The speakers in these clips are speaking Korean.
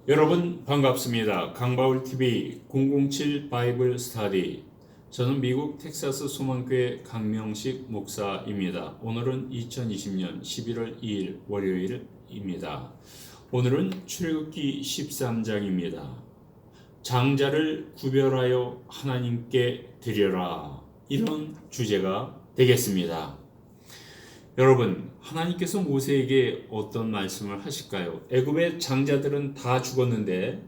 여러분 반갑습니다. 강바울TV 007 바이블 스터디. 저는 미국 텍사스 소망교회 강명식 목사입니다. 오늘은 2020년 11월 2일 월요일입니다. 오늘은 출애굽기 13장입니다. 장자를 구별하여 하나님께 드려라. 이런 주제가 되겠습니다. 여러분, 하나님께서 모세에게 어떤 말씀을 하실까요? 애굽의 장자들은 다 죽었는데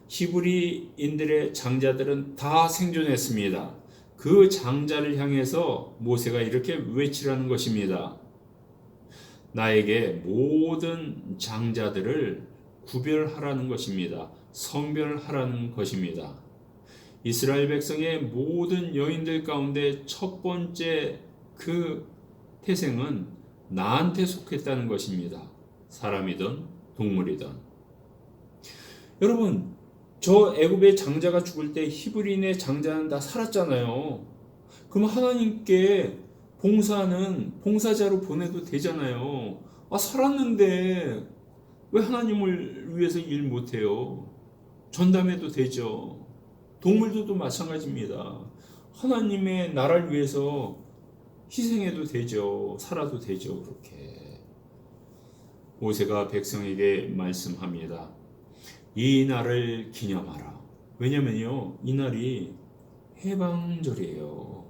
히브리인들의 장자들은 다 생존했습니다. 그 장자를 향해서 모세가 이렇게 외치라는 것입니다. 나에게 모든 장자들을 구별하라는 것입니다. 성별하라는 것입니다. 이스라엘 백성의 모든 여인들 가운데 첫 번째 그 태생은 나한테 속했다는 것입니다. 사람이든 동물이든. 여러분, 저 애굽의 장자가 죽을 때 히브리인의 장자는 다 살았잖아요. 그럼 하나님께 봉사자로 보내도 되잖아요. 살았는데 왜 하나님을 위해서 일 못해요? 전담해도 되죠. 동물들도 마찬가지입니다. 하나님의 나라를 위해서 희생해도 되죠. 살아도 되죠. 그렇게 모세가 백성에게 말씀합니다. 이 날을 기념하라. 왜냐면요, 이 날이 해방절이에요.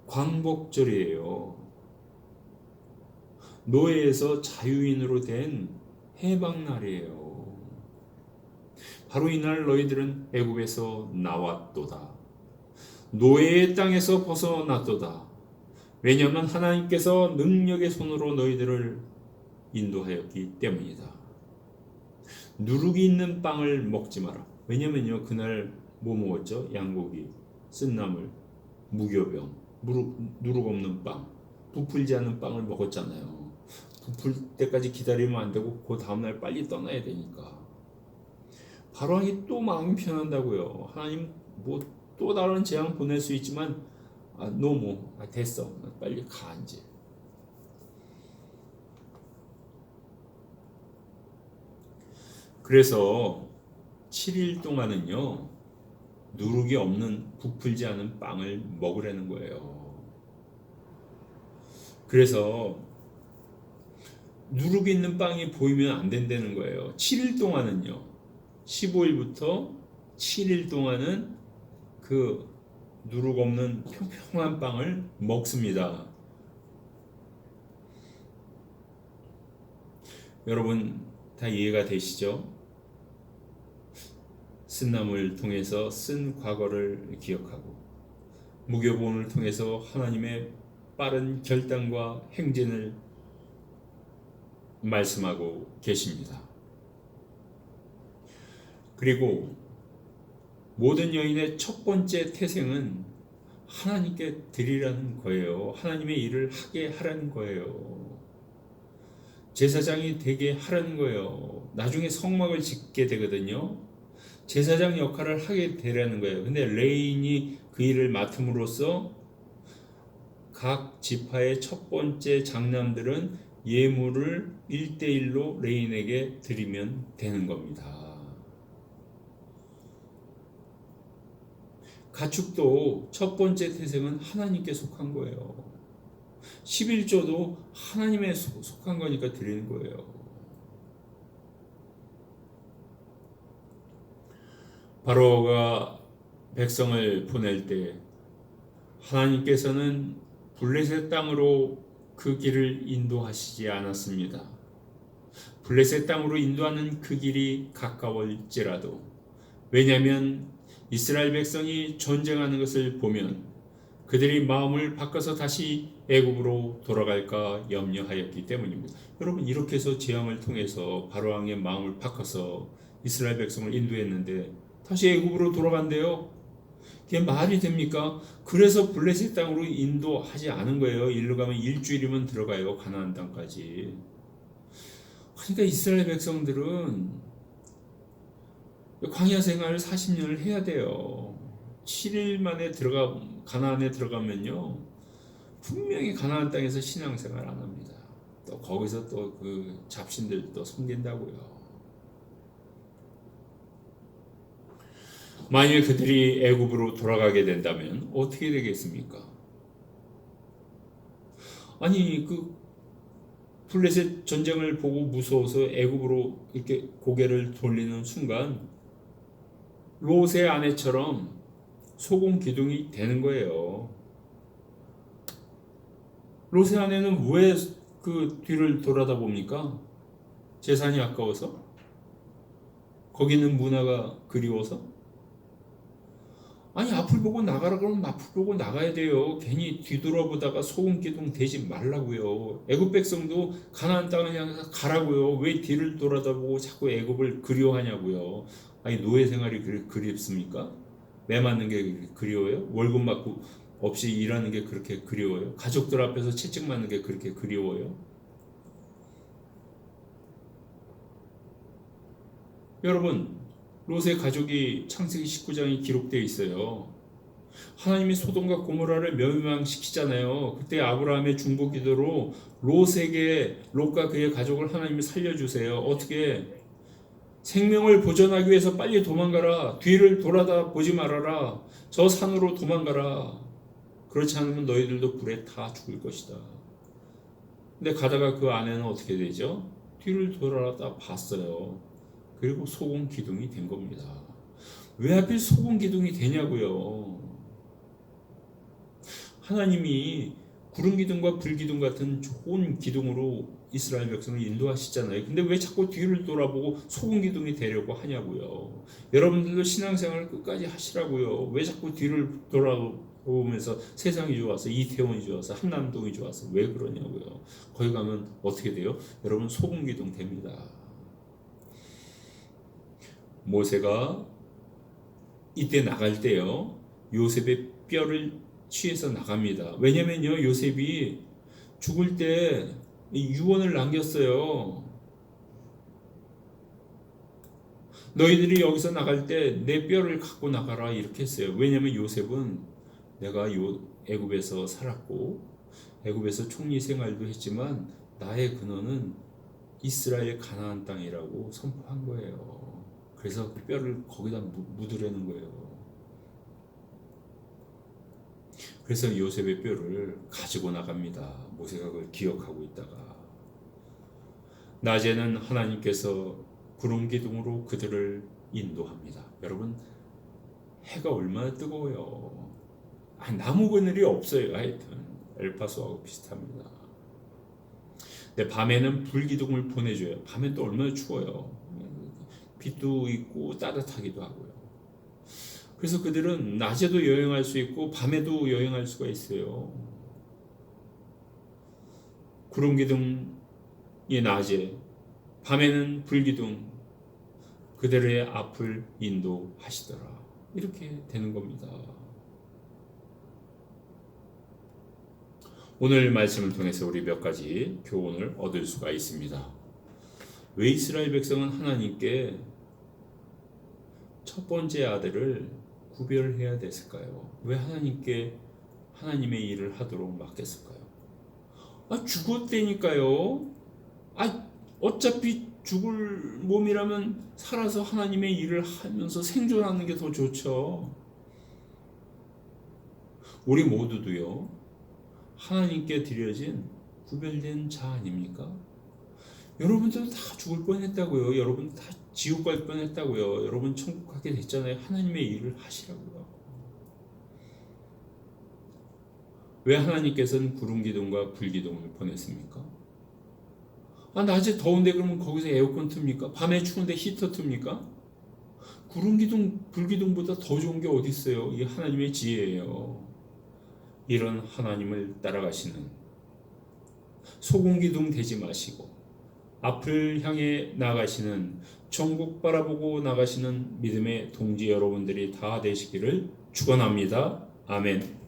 광복절이에요. 노예에서 자유인으로 된 해방날이에요. 바로 이날 너희들은 애굽에서 나왔도다. 노예의 땅에서 벗어났도다. 왜냐하면 하나님께서 능력의 손으로 너희들을 인도하였기 때문이다. 누룩이 있는 빵을 먹지 마라. 왜냐면요, 그날 뭐 먹었죠? 양고기, 쓴나물, 무교병, 누룩 없는 빵, 부풀지 않은 빵을 먹었잖아요. 부풀 때까지 기다리면 안 되고 그 다음날 빨리 떠나야 되니까. 바로하니 또 마음이 편한다고요. 하나님 뭐 또 다른 재앙 보낼 수 있지만 됐어. 빨리 가, 이제. 그래서 7일 동안은요, 누룩이 없는 부풀지 않은 빵을 먹으라는 거예요. 그래서 누룩이 있는 빵이 보이면 안 된다는 거예요. 7일 동안은요, 15일부터 7일 동안은 그 누룩 없는 평평한 빵을 먹습니다. 여러분 다 이해가 되시죠? 쓴나물을 통해서 쓴 과거를 기억하고 무교본을 통해서 하나님의 빠른 결단과 행진을 말씀하고 계십니다. 그리고 모든 여인의 첫 번째 태생은 하나님께 드리라는 거예요. 하나님의 일을 하게 하라는 거예요. 제사장이 되게 하라는 거예요. 나중에 성막을 짓게 되거든요. 제사장 역할을 하게 되라는 거예요. 근데 레인이 그 일을 맡음으로써 각 지파의 첫 번째 장남들은 예물을 1대1로 레인에게 드리면 되는 겁니다. 가축도 첫 번째 태생은 하나님께 속한 거예요. 11조도 하나님에 속한 거니까 드리는 거예요. 바로가 백성을 보낼 때 하나님께서는 블레셋 땅으로 그 길을 인도하시지 않았습니다. 블레셋 땅으로 인도하는 그 길이 가까울지라도, 왜냐하면 이스라엘 백성이 전쟁하는 것을 보면 그들이 마음을 바꿔서 다시 애굽으로 돌아갈까 염려하였기 때문입니다. 여러분, 이렇게 해서 재앙을 통해서 바로왕의 마음을 바꿔서 이스라엘 백성을 인도했는데 다시 애굽으로 돌아간대요. 그게 말이 됩니까? 그래서 블레셋 땅으로 인도하지 않은 거예요. 일로 가면 일주일이면 들어가요, 가나안 땅까지. 그러니까 이스라엘 백성들은 광야 생활을 40년을 해야 돼요. 7일 만에 가나안에 들어가면요, 분명히 가나안 땅에서 신앙생활 안 합니다. 또 거기서 또 그 잡신들 또 섬긴다고요. 만일 그들이 애굽으로 돌아가게 된다면 어떻게 되겠습니까? 아니 그 블레셋 전쟁을 보고 무서워서 애굽으로 이렇게 고개를 돌리는 순간 롯의 아내처럼 소금 기둥이 되는 거예요. 롯의 아내는 왜 그 뒤를 돌아다 봅니까? 재산이 아까워서? 거기는 문화가 그리워서? 아니 앞을 보고 나가라 그러면 앞을 보고 나가야 돼요. 괜히 뒤돌아보다가 소금 기둥 되지 말라고요. 애굽 백성도 가나안 땅을 향해서 가라고요. 왜 뒤를 돌아다보고 자꾸 애굽을 그리워하냐고요. 아니 노예 생활이 그립습니까? 매 맞는 게 그리워요? 월급 받고 없이 일하는 게 그렇게 그리워요? 가족들 앞에서 채찍 맞는 게 그렇게 그리워요? 여러분, 롯의 가족이 창세기 19장에 기록되어 있어요. 하나님이 소돔과 고모라를 멸망시키잖아요. 그때 아브라함의 중보 기도로 롯과 그의 가족을 하나님이 살려주세요. 어떻게? 생명을 보존하기 위해서 빨리 도망가라. 뒤를 돌아다 보지 말아라. 저 산으로 도망가라. 그렇지 않으면 너희들도 불에 다 죽을 것이다. 근데 가다가 그 아내는 어떻게 되죠? 뒤를 돌아다 봤어요. 그리고 소금 기둥이 된 겁니다. 왜 하필 소금 기둥이 되냐고요. 하나님이 구름 기둥과 불 기둥 같은 좋은 기둥으로 이스라엘 백성을 인도하시잖아요. 근데 왜 자꾸 뒤를 돌아보고 소금 기둥이 되려고 하냐고요. 여러분들도 신앙생활을 끝까지 하시라고요. 왜 자꾸 뒤를 돌아보면서 세상이 좋아서 이태원이 좋아서 한남동이 좋아서 왜 그러냐고요. 거기 가면 어떻게 돼요? 여러분 소금 기둥 됩니다. 모세가 이때 나갈 때요. 요셉의 뼈를 취해서 나갑니다. 왜냐면요. 요셉이 죽을 때 유언을 남겼어요. 너희들이 여기서 나갈 때 내 뼈를 갖고 나가라 이렇게 했어요. 왜냐면 요셉은 내가 애굽에서 살았고 애굽에서 총리 생활도 했지만 나의 근원은 이스라엘 가나안 땅이라고 선포한 거예요. 그래서 그 뼈를 거기다 묻으려는 거예요. 그래서 요셉의 뼈를 가지고 나갑니다. 모세가 그걸 기억하고 있다가 낮에는 하나님께서 구름 기둥으로 그들을 인도합니다. 여러분 해가 얼마나 뜨거워요. 나무 그늘이 없어요. 하여튼 엘파소하고 비슷합니다. 근데 밤에는 불 기둥을 보내줘요. 밤엔 또 얼마나 추워요. 빛도 있고 따뜻하기도 하고요. 그래서 그들은 낮에도 여행할 수 있고 밤에도 여행할 수가 있어요. 구름 기둥이 낮에, 밤에는 불 기둥, 그들의 앞을 인도하시더라. 이렇게 되는 겁니다. 오늘 말씀을 통해서 우리 몇 가지 교훈을 얻을 수가 있습니다. 왜 이스라엘 백성은 하나님께 첫 번째 아들을 구별해야 됐을까요? 왜 하나님께 하나님의 일을 하도록 맡겼을까요? 죽었다니까요. 어차피 죽을 몸이라면 살아서 하나님의 일을 하면서 생존하는 게 더 좋죠. 우리 모두도요. 하나님께 드려진 구별된 자 아닙니까? 여러분들은 다 죽을 뻔했다고요. 여러분 다 지옥 갈 뻔했다고요. 여러분 천국 가게 됐잖아요. 하나님의 일을 하시라고요. 왜 하나님께서는 구름 기둥과 불 기둥을 보냈습니까? 낮에 더운데 그러면 거기서 에어컨 틉니까? 밤에 추운데 히터 틉니까? 구름 기둥, 불 기둥보다 더 좋은 게 어디 있어요? 이게 하나님의 지혜예요. 이런 하나님을 따라가시는 소금 기둥 되지 마시고 앞을 향해 나가시는 천국 바라보고 나가시는 믿음의 동지 여러분들이 다 되시기를 축원합니다. 아멘.